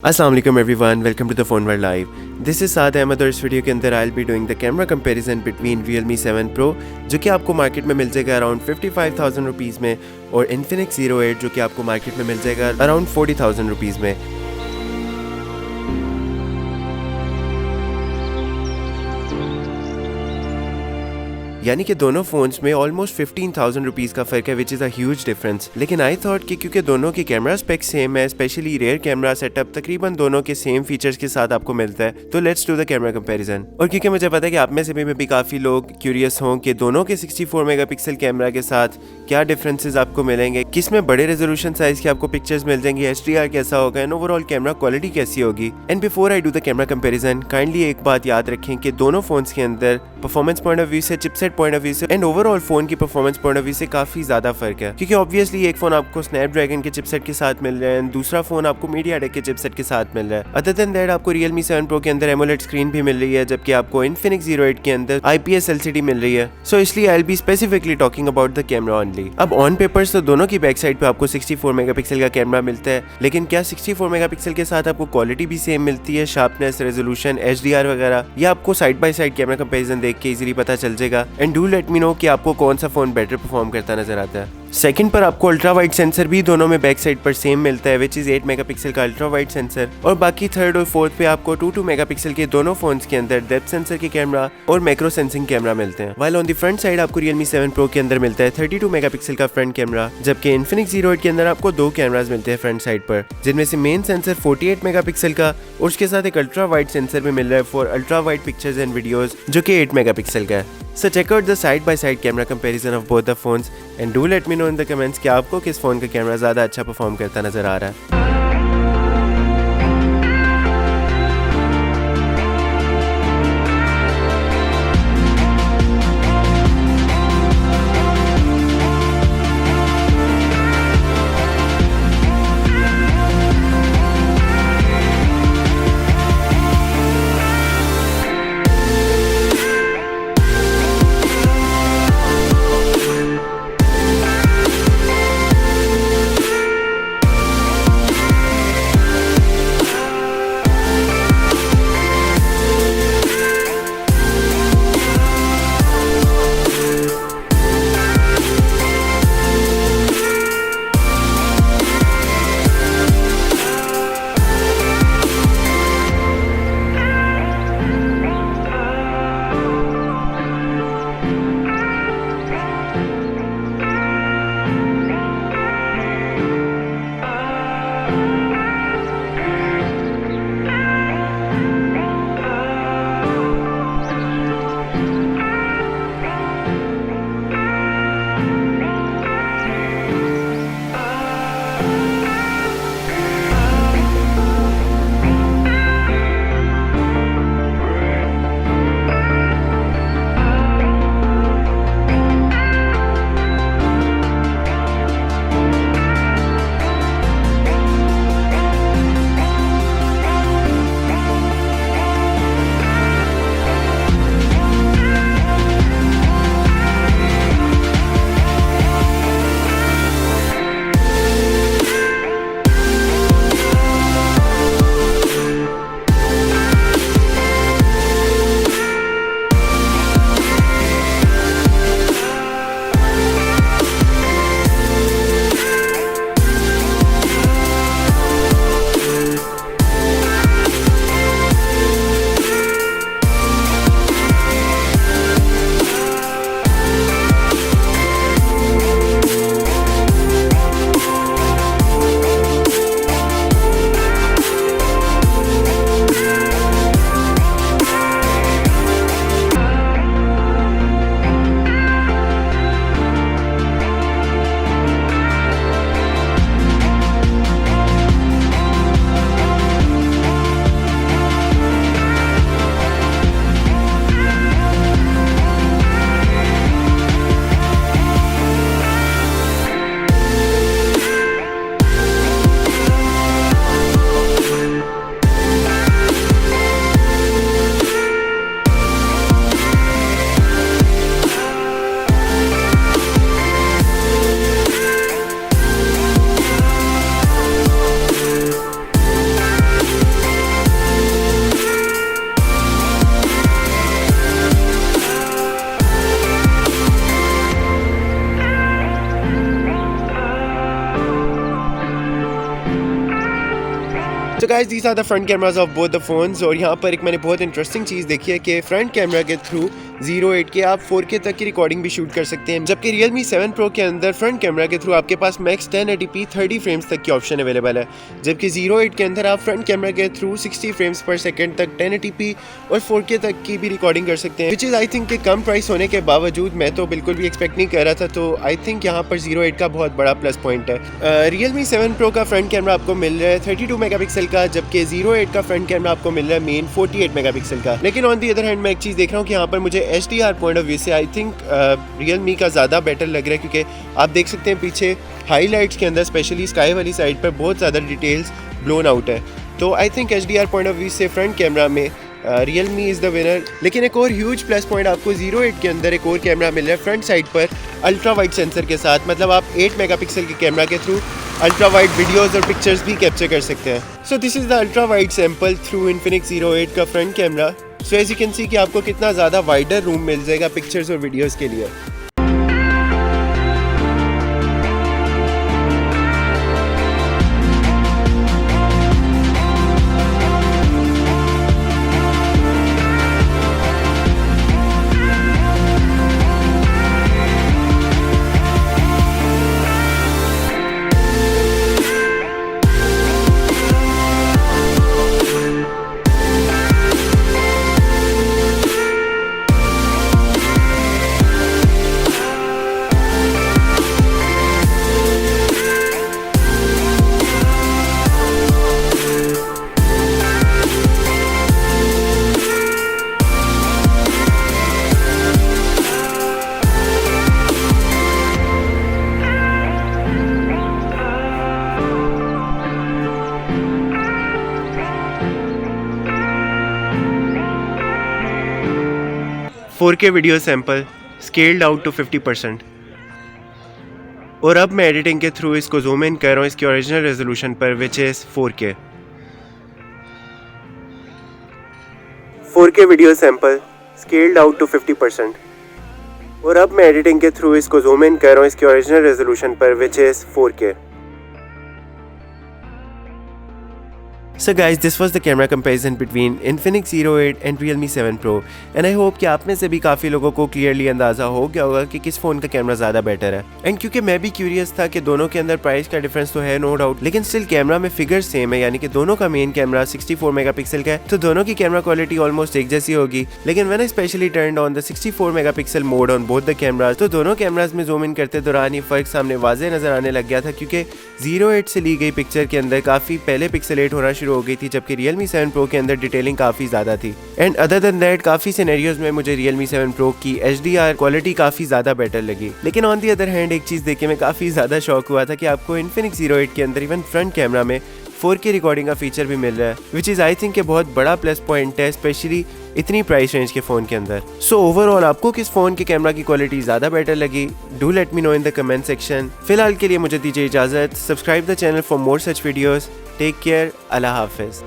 अस्सलाम वालेकुम everyone, welcome to the phone world live. This is Saad Ahmed और इस वीडियो के अंदर I will be doing the camera comparison between Realme 7 Pro जो कि आपको मार्केट में मिल जाएगा अराउंड 55,000 रुपीज़ में, और Infinix Zero 8 जो कि आपको मार्केट में मिल जाएगा अराउंड 40,000 रुपीज़ में। यानी कि दोनों फोन्स में ऑलमोस्ट 15,000 रुपीज़ का फ़र्क है, which is a huge difference. लेकिन आई थॉट कि क्योंकि दोनों के कैमरा स्पेक्स सेम है, स्पेशली रेयर कैमरा सेटअप तकरीबन दोनों के सेम फीचर्स के साथ आपको मिलता है, तो let's do the camera comparison. और क्योंकि मुझे पता है कि आप में से भी काफ़ी लोग क्यूरियस हों कि दोनों के 64 मेगापिक्सल कैमरा के साथ क्या डिफरेंसेस आपको मिलेंगे, किस में बड़े रेजोल्यूशन साइज की आपको पिक्चर्स मिल जाएंगी, HDR कैसा होगा एंड ओवरऑल कैमरा क्वालिटी कैसी होगी। And before I do the camera comparison, kindly एक बात याद रखें कि दोनों फोन्स के अंदर परफॉर्मेंस पॉइंट ऑफ व्यू से, चिपसेट पॉइंट ऑफ व्यू से एंड ओवरऑल फोन की परफॉर्मेंस पॉइंट ऑफ व्यू से काफी ज्यादा फर्क है, क्योंकि ऑब्वियसली एक फोन आपको स्नैपड्रैगन के चिपसेट के साथ मिल रहा है एंड दूसरा फोन आपको मीडियाटेक के चिपसेट के साथ मिल रहा है। अदर देन दैट आपको Realme 7 Pro के अंदर AMOLED स्क्रीन भी मिल रही है, जबकि आपको Infinix Zero 8 के अंदर IPS LCD मिल रही है। सो इसलिए आई will be specifically talking about the camera only. अब ऑन पेपर्स तो दोनों की बैक साइड पे आपको 64 मेगापिक्सल का कैमरा मिलता है, लेकिन क्या 64 मेगापिक्सल के साथ आपको क्वालिटी भी सेम मिलती है, शार्पनेस, रेजोल्यूशन, HDR वगैरह, या आपको side by side camera comparison देख के इजीली पता चल जाएगा। And do let me no कि आपको कौन सा फोन बेटर परफॉर्म करता नजर आता है। सेकंड पर आपको अल्ट्रा वाइड सेंसर भी दोनों में बैक साइड पर सेम मिलता है, विच इज 8 मेगापिक्सल का अल्ट्रा वाइड सेंसर, और बाकी थर्ड और फोर्थ पे आपको 2 मेगापिक्सल के दोनों फोन्स के अंदर डेप्थ सेंसर के कैमरा और मैक्रो सेंसिंग कैमरा मिलते हैं। While on the front side आपको Realme 7 Pro के अंदर मिलता है 32 मेगापिक्सल का फ्रंट कैमरा, जबकि Infinix Zero 8 के अंदर आपको दो कैमरास मिलते हैं फ्रंट साइड पर, जिनमें से मेन सेंसर 48 मेगापिक्सल का और उसके साथ एक अल्ट्रा वाइड सेंसर भी मिल रहा है for ultra wide pictures and videos, जो कि 8 मेगापिक्सल का है। So check out the side by side camera comparison of both the phones and do let me know in the comments कि आपको किस फोन का कैमरा ज़्यादा अच्छा परफॉर्म करता नजर आ रहा है। So guys, these are the front cameras of both the phones। और यहाँ पर एक मैंने बहुत इंटरेस्टिंग चीज़ देखी है कि फ्रंट कैमरा के थ्रू 08 के आप 4K तक की रिकॉर्डिंग भी शूट कर सकते हैं, जबकि Realme 7 Pro के अंदर फ्रंट कैमरा के थ्रू आपके पास मैक्स 1080p 30 फ्रेम्स तक की ऑप्शन अवेलेबल है, जबकि 08 के अंदर आप फ्रंट कैमरा के थ्रू 60 फ्रेम्स पर सेकंड तक 1080p और 4K तक की भी रिकॉर्डिंग कर सकते हैं, विच इज़ आई थिंक कि कम प्राइस होने के बावजूद मैं तो बिल्कुल भी एक्सपेक्ट नहीं कर रहा था। तो आई थिंक यहाँ पर 08 का बहुत बड़ा प्लस पॉइंट है। Realme 7 Pro का फ्रंट कैमरा आपको मिल रहा है 32 मेगापिक्सल का, जबकि 08 का फ्रंट कैमरा आपको मिल रहा है मेन 48 मेगापिक्सल का। लेकिन ऑन दी अदर हैंड मैं एक चीज़ देख रहा हूँ कि यहाँ पर मुझे HDR पॉइंट ऑफ व्यू से आई थिंक Realme का ज़्यादा बेटर लग रहा है, क्योंकि आप देख सकते हैं पीछे हाईलाइट्स के अंदर स्पेशली स्काई वाली साइड पर बहुत ज़्यादा डिटेल्स ब्लोन आउट है। तो I think HDR point of view से फ्रंट कैमरा में Realme इज़ द विनर। लेकिन एक और ह्यूज प्लस पॉइंट आपको 08 के अंदर एक और कैमरा मिल रहा है फ्रंट साइड पर अल्ट्रा वाइड सेंसर के साथ, मतलब आप 8 मेगापिक्सल के कैमरा के थ्रू अल्ट्रा वाइड वीडियोस और पिक्चर्स भी कैप्चर कर सकते हैं। So this is the ultra wide sample through Infinix 08 का front camera. So as you can see कि आपको कितना ज़्यादा वाइडर रूम मिल जाएगा पिक्चर्स और वीडियोस के लिए। Four K video sample scaled out to 50%। और अब मैं एडिटिंग के थ्रू इसको जूम इन कर रहा हूँ इसकी ओरिजिनल रेजोल्यूशन पर, which is 4K। 4K video sample scaled out to 50%। और अब मैं एडिटिंग के थ्रू इसको जूम इन कर रहा हूँ इसकी ओरिजिनल रेजोल्यूशन पर, which is 4K। So guys, this was the camera comparison between Infinix 08 and Realme 7 Pro and I hope कि आप में से भी काफ़ी लोगों को क्लियरली अंदाज़ा हो गया होगा कि किस फ़ोन का कैमरा ज़्यादा बेटर है। एंड क्योंकि मैं भी क्यूरियस था कि दोनों के अंदर प्राइस का डिफरेंस तो है नो डाउट, लेकिन स्टिल कैमरा में फिगर सेम है, यानी कि दोनों का मेन कैमरा 64 मेगापिक्सल का है, तो दोनों की कैमरा क्वालिटी ऑलमोस्ट एक जैसी होगी। लेकिन when I specially turned on the 64 megapixel mode on both the cameras, तो दोनों कैमराज में जूम इन करते दौरान ये फ़र्क सामने वाज़े नज़र आने लग गया था, क्योंकि 08 से ली गई पिक्चर के अंदर काफ़ी पहले पिक्सलेट होना शुरू हो गई थी, जबकि Realme 7 Pro के अंदर डिटेलिंग काफ़ी ज़्यादा थी। एंड अदर देन दैट काफ़ी सिनेरियोज में मुझे Realme 7 Pro की HDR क्वालिटी काफ़ी ज़्यादा बेटर लगी। लेकिन ऑन दी अदर हैंड एक चीज़ देख के मैं काफ़ी ज़्यादा शॉक हुआ था कि आपको Infinix 08 के अंदर इवन फ्रंट कैमरा में 4K रिकॉर्डिंग का फीचर भी मिल रहा है, विच इज़ आई थिंक के बहुत बड़ा प्लस पॉइंट है, स्पेशली इतनी प्राइस रेंज के फ़ोन के अंदर। सो ओवरऑल आपको किस फ़ोन के कैमरा की क्वालिटी ज़्यादा बेटर लगी, do let me know in the comment section. फिलहाल के लिए मुझे दीजिए इजाज़त, subscribe the channel for more such videos. Take care, अल्लाह हाफिज़।